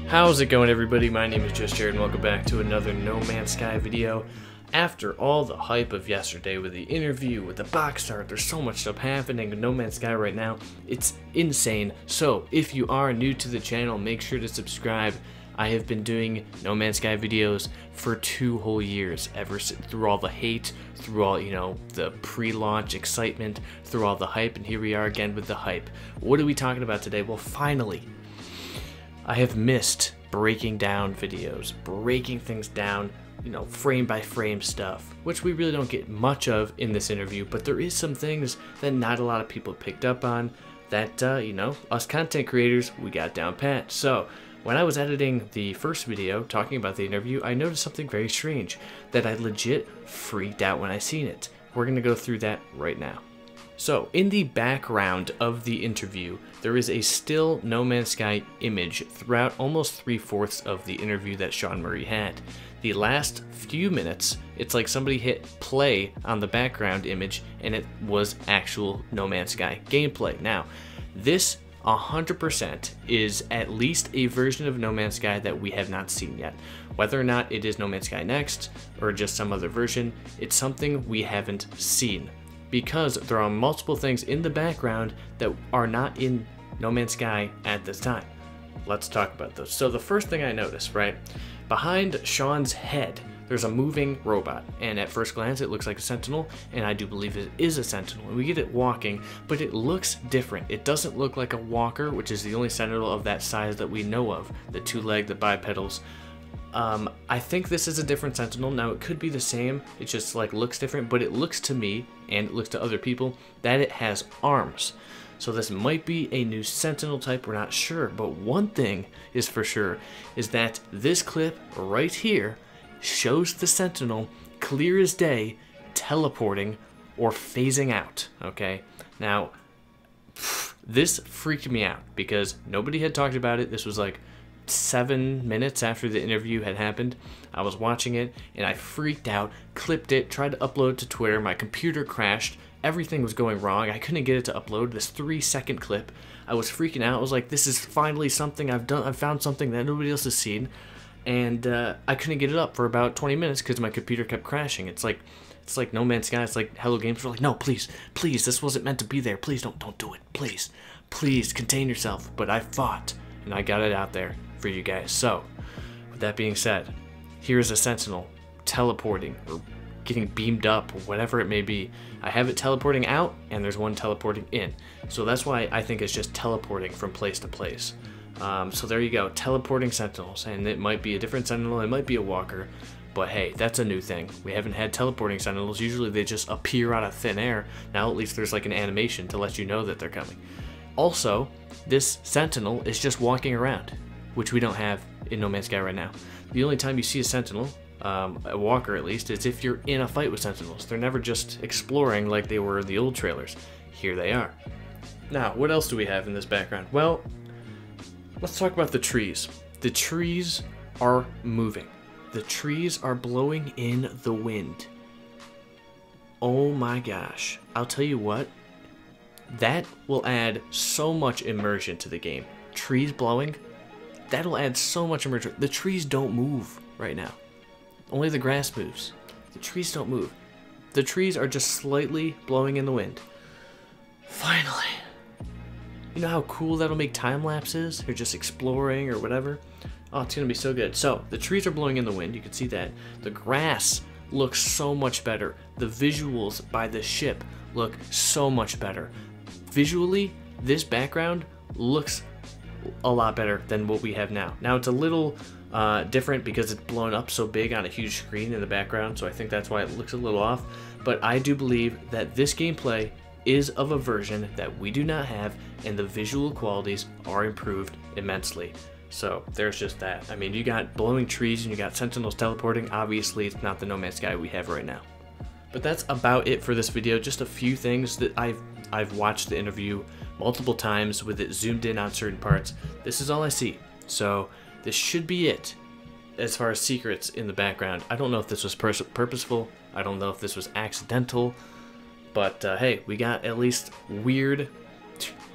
How's it going, everybody? My name is JustJarrod and welcome back to another No Man's Sky video. After all the hype of yesterday with the interview, with the box art, there's so much stuff happening in No Man's Sky right now. It's insane. So if you are new to the channel, make sure to subscribe. I have been doing No Man's Sky videos for 2 whole years, through all the hate, through all, the pre-launch excitement, through all the hype, and here we are again with the hype. What are we talking about today? Well, finally, I have missed breaking down videos, breaking things down, frame by frame stuff, which we really don't get much of in this interview, but there is some things that not a lot of people picked up on that, us content creators, we got down pat. So when I was editing the first video talking about the interview, I noticed something very strange that I legit freaked out when I seen it. We're gonna go through that right now. So, in the background of the interview, there is a still No Man's Sky image throughout almost 3/4 of the interview that Sean Murray had. The last few minutes, it's like somebody hit play on the background image and it was actual No Man's Sky gameplay. Now, this 100% is at least a version of No Man's Sky that we have not seen yet. Whether or not it is No Man's Sky Next or just some other version, it's something we haven't seen, because there are multiple things in the background that are not in No Man's Sky at this time. Let's talk about those. So the first thing I noticed, right, behind Sean's head, there's a moving robot, and at first glance it looks like a sentinel, and I do believe it is a sentinel. And we get it walking, but it looks different. It doesn't look like a walker, which is the only sentinel of that size that we know of, the 2-legged, the bipedals. I think this is a different sentinel. Now, it could be the same, it just looks different, but it looks to me, and it looks to other people, that it has arms. So this might be a new sentinel type, we're not sure, but one thing is for sure, is that this clip right here shows the sentinel clear as day teleporting or phasing out, okay? Now, this freaked me out because nobody had talked about it. This was like 7 minutes after the interview had happened. I was watching it and I freaked out, clipped it, tried to upload it to Twitter. My computer crashed. Everything was going wrong. I couldn't get it to upload this 3-second clip. I was freaking out. I was like, this is finally something I've done. I've found something that nobody else has seen. And I couldn't get it up for about 20 minutes because my computer kept crashing. It's like No Man's Sky. It's like Hello Games were like, no, please, this wasn't meant to be there. Please don't do it. Please contain yourself. But I fought and I got it out there for you guys. So, with that being said, here's a sentinel teleporting or getting beamed up or whatever it may be. I have it teleporting out and there's one teleporting in. So that's why I think it's just teleporting from place to place. So there you go, teleporting sentinels, and it might be a different sentinel, it might be a walker, but hey, that's a new thing. We haven't had teleporting sentinels. Usually they just appear out of thin air. Now at least there's like an animation to let you know that they're coming. Also, this sentinel is just walking around, which we don't have in No Man's Sky right now. The only time you see a sentinel, a walker at least, is if you're in a fight with sentinels. They're never just exploring like they were in the old trailers. Here they are. Now, what else do we have in this background? Well, let's talk about the trees. The trees are moving. The trees are blowing in the wind. Oh my gosh. I'll tell you what, that will add so much immersion to the game. Trees blowing, that'll add so much immersion. The trees don't move right now. Only the grass moves. The trees don't move. The trees are just slightly blowing in the wind. Finally. You know how cool that'll make time lapses or just exploring or whatever? Oh, it's gonna be so good. So the trees are blowing in the wind, you can see that. The grass looks so much better. The visuals by the ship look so much better. Visually, this background looks a lot better than what we have now. Now it's a little different because it's blown up so big on a huge screen in the background, so I think that's why it looks a little off. But I do believe that this gameplay is of a version that we do not have, and the visual qualities are improved immensely. So there's just that. I mean, you got blowing trees and you got sentinels teleporting. Obviously, it's not the No Man's Sky we have right now. But that's about it for this video. Just a few things that I've watched the interview multiple times with it zoomed in on certain parts. This is all I see. So this should be it as far as secrets in the background. I don't know if this was purposeful. I don't know if this was accidental. But hey, we got at least weird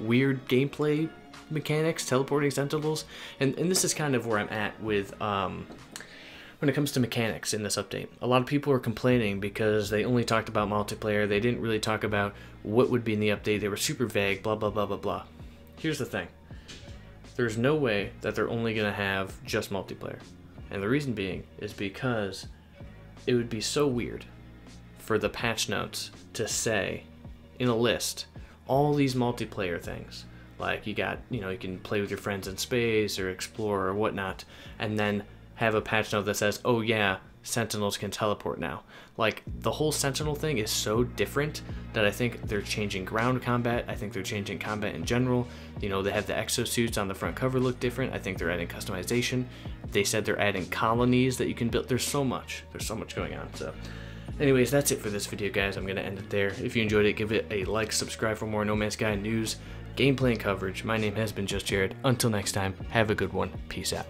gameplay mechanics, teleporting Sentinels, and this is kind of where I'm at with when it comes to mechanics in this update. A lot of people are complaining because they only talked about multiplayer. They didn't really talk about what would be in the update. They were super vague, blah, blah, blah, blah, blah. Here's the thing. There's no way that they're only going to have just multiplayer. And the reason being is because it would be so weird for the patch notes to say in a list all these multiplayer things. Like you got, you can play with your friends in space or explore or whatnot, and then have a patch note that says, oh yeah, Sentinels can teleport now. Like, the whole Sentinel thing is so different that I think they're changing ground combat. I think they're changing combat in general. They have the exosuits on the front cover look different. I think they're adding customization. They said they're adding colonies that you can build. There's so much going on. So anyways, that's it for this video, guys. I'm going to end it there. If you enjoyed it, give it a like, subscribe for more No Man's Sky news, gameplay, and coverage. My name has been JustJarrod. Until next time, have a good one. Peace out.